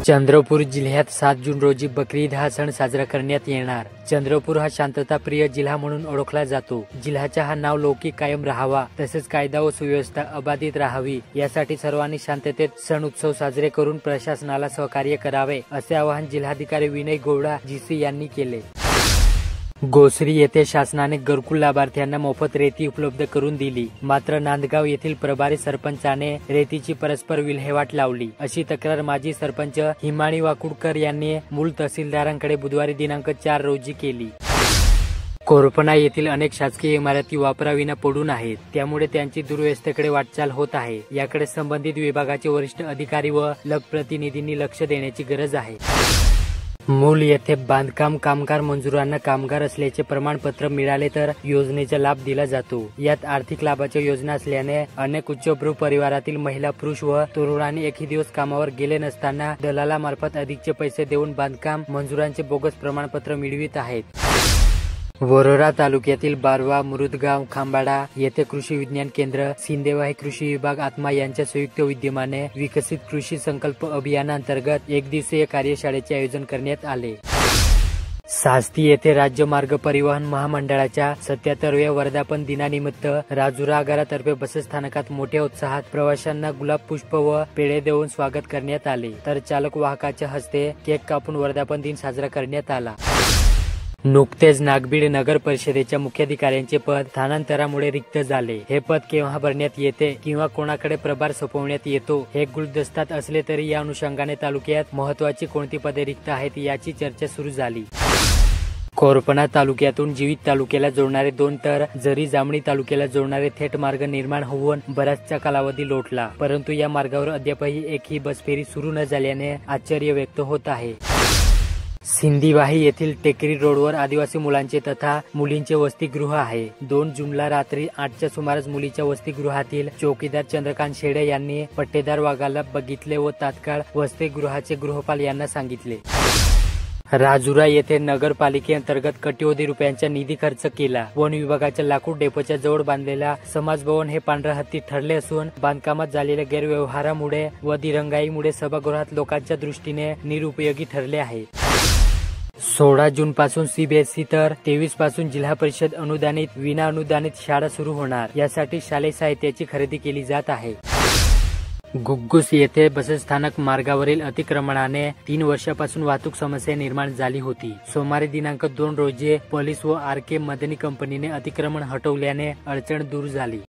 चंद्रपूर जिल्ह्यात 7 जून रोजी बकरी ईद हा सण साजरा करण्यात येणार। चंद्रपूर हा शांतताप्रिय जिल्हा म्हणून ओळखला जातो। जिल्ह्याचा हा नाव लौकिक कायम राहावा, तसेच कायदा व सुव्यवस्था अबाधित राहावी यासाठी सर्वांनी शांततेत सण उत्सव साजरे करून प्रशासनाला सहकार्य करावे, असे आवाहन जिल्हाधिकारी विनय गौडा जीसी यांनी केले। गोसरी येथे शासनाने घरकुल लाभार्थ्यांना मोफत रेती उपलब्ध करून दिली, मात्र नांदगाव येथील प्रभारी सरपंचाने रेतीची परस्पर विल्हेवाट लावली, अशी तक्रार माजी सरपंच हिमाणी वाकुडकर यांनी मूळ तहसीलदारांकडे बुधवारी दिनांक 4 रोजी केली। कोरपणा येथील अनेक शासकीय इमारती वापराविना पडून आहेत, त्यामुळे त्यांची दुर्व्यवस्थेकडे वाटचाल होत आहे। याकडे संबंधित विभागाचे वरिष्ठ अधिकारी व लोकप्रतिनिधींनी लक्ष देण्याची गरज आहे। मूल येथे बांधकाम कामगार मंजुरांना कामगार असल्याचे प्रमाणपत्र मिळाले तर योजनेचा लाभ दिला जातो। यात आर्थिक लाभाच्या योजना असल्याने अनेक उच्चभ्रू परिवारातील महिला, पुरुष व तरुणांनी एकही दिवस कामावर गेले नसताना दलालामार्फत अधिकचे पैसे देऊन बांधकाम मंजुरांचे बोगस प्रमाणपत्र मिळवित आहेत। वरोरा तालुक्यातील बारवा, मुरुदगाव, खांबाडा येथे कृषी विज्ञान केंद्र, सिंदेवाही कृषी विभाग, आत्मा यांच्या संयुक्त विद्यमाने विकसित कृषी संकल्प अभियानांतर्गत 1 दिवसीय कार्यशाळेचे आयोजन करण्यात आले। सास्ती येथे राज्य मार्ग परिवहन महामंडळाच्या 77व्या वर्धापन दिनानिमित्त राजुरा आगारातर्फे बसस्थानकात मोठ्या उत्साहात प्रवाशांना गुलाब, पुष्प व पेढे देऊन स्वागत करण्यात आले, तर चालक वाहकाच्या हस्ते केक कापून वर्धापन दिन साजरा करण्यात आला। नुकतेच नागबीड नगर परिषदेच्या मुख्याधिकाऱ्यांचे पद स्थानांतरामुळे रिक्त झाले। हे पद केव्हा भरण्यात येते किंवा कोणाकडे प्रभार सोपवण्यात येतो हे गुलदस्तात असले तरी या अनुषंगाने तालुक्यात महत्वाची कोणती पदे रिक्त आहेत याची चर्चा सुरू झाली। कोरपणा तालुक्यातून जीवित तालुक्याला जोडणारे 2 तर जरी जामणी तालुक्याला जोडणारे थेट मार्ग निर्माण होऊन बराचसा कालावधी लोटला, परंतु या मार्गावर अद्यापही एकही बसफेरी सुरू न झाल्याने आश्चर्य व्यक्त होत आहे। सिंदीवाही येथील टेकरी रोडवर आदिवासी मुलांचे तथा मुलींचे वसतिगृह आहे। 2 जूनला रात्री 8च्या सुमारास मुलीच्या वसतिगृहातील चौकीदार चंद्रकांत शेडे यांनी पट्टेदार वाघाला बघितले व तात्काळ वसतिगृहाचे गृहपाल यांना सांगितले। राजुरा येथे नगरपालिकेअंतर्गत कोट्यवधी रुपयांचा निधी खर्च केला। वन विभागाच्या लाकूड डेपोच्या जवळ बांधलेला समाज भवन हे पांढरा हत्ती ठरले असून बांधकामात झालेल्या गैरव्यवहारामुळे व दिरंगाईमुळे सभागृहात लोकांच्या दृष्टीने निरुपयोगी ठरले आहे। 16 जून पासून सीबीएसई तर 23 पासून जिल्हा परिषद अनुदानित, विना अनुदानित शाळा सुरू होणार, यासाठी शालेय साहित्याची खरेदी केली जात आहे। घुग्गुस येथे बसस्थानक मार्गावरील अतिक्रमणाने 3 वर्षापासून वाहतूक समस्या निर्माण झाली होती। सोमवारी दिनांक 2 रोजी पोलीस व आर के मदनी कंपनीने अतिक्रमण हटवल्याने अडचण दूर झाली।